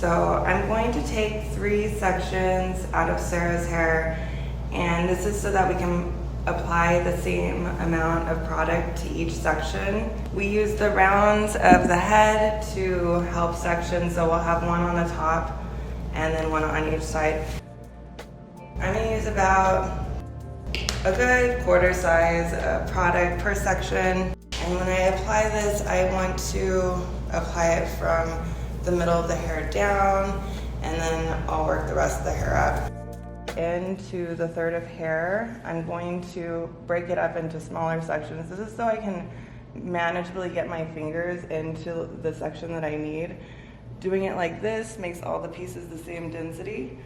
So I'm going to take 3 sections out of Sarah's hair, and this is so that we can apply the same amount of product to each section. We use the rounds of the head to help section, so we'll have one on the top and then one on each side. I'm gonna use about a good quarter size of product per section. And when I apply this, I want to apply it from the middle of the hair down, and then I'll work the rest of the hair up. Into the third of hair, I'm going to break it up into smaller sections. This is so I can manageably get my fingers into the section that I need. Doing it like this makes all the pieces the same density.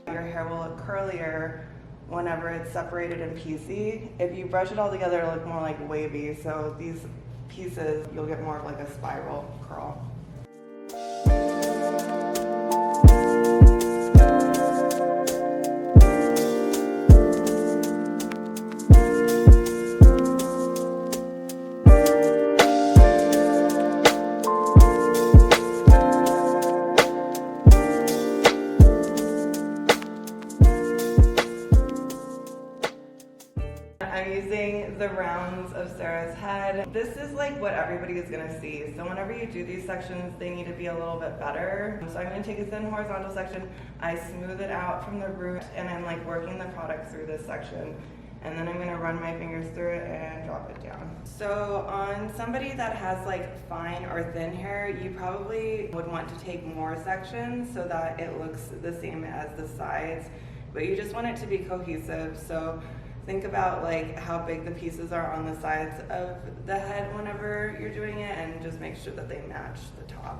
Your hair will look curlier whenever it's separated and piecey. If you brush it all together, it'll look more like wavy. So these pieces, you'll get more of like a spiral curl. I'm using the rounds of Sarah's head. This is like what everybody is gonna see. So whenever you do these sections, they need to be a little bit better. So I'm gonna take a thin horizontal section, I smooth it out from the root, and I'm like working the product through this section. And then I'm gonna run my fingers through it and drop it down. So on somebody that has like fine or thin hair, you probably would want to take more sections so that it looks the same as the sides, but you just want it to be cohesive. So think about like how big the pieces are on the sides of the head whenever you're doing it, and just make sure that they match the top.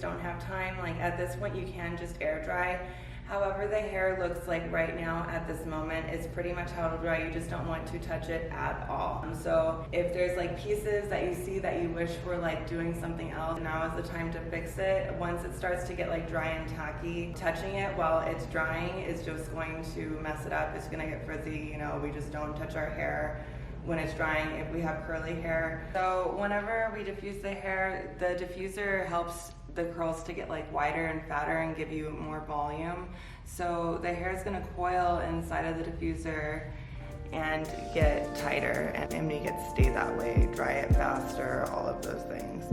Don't have time, like at this point you can just air dry. However, the hair looks like right now at this moment is pretty much how it'll dry. You just don't want to touch it at all. So if there's like pieces that you see that you wish were like doing something else, now is the time to fix it. Once it starts to get like dry and tacky, touching it while it's drying is just going to mess it up. It's gonna get frizzy. You know, we just don't touch our hair when it's drying if we have curly hair. So whenever we diffuse the hair, the diffuser helps the curls to get like wider and fatter and give you more volume. So the hair is gonna coil inside of the diffuser and get tighter and make it stay that way, dry it faster, all of those things.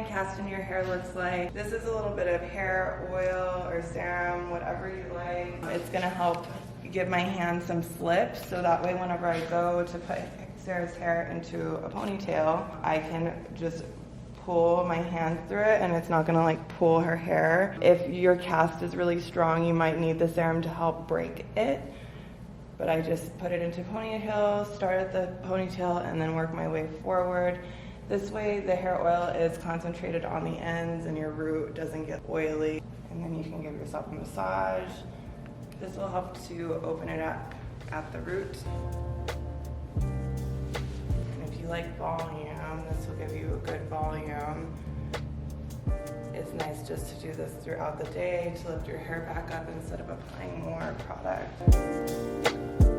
Cast in your hair looks like. This is a little bit of hair oil or serum, whatever you like. It's gonna help give my hand some slip, so that way whenever I go to put Sarah's hair into a ponytail, I can just pull my hand through it and it's not gonna like pull her hair. If your cast is really strong, you might need the serum to help break it. But I just put it into ponytail, start at the ponytail, and then work my way forward. This way the hair oil is concentrated on the ends and your root doesn't get oily. And then you can give yourself a massage. This will help to open it up at the root. And if you like volume, this will give you a good volume. It's It's nice just to do this throughout the day to lift your hair back up instead of applying more product.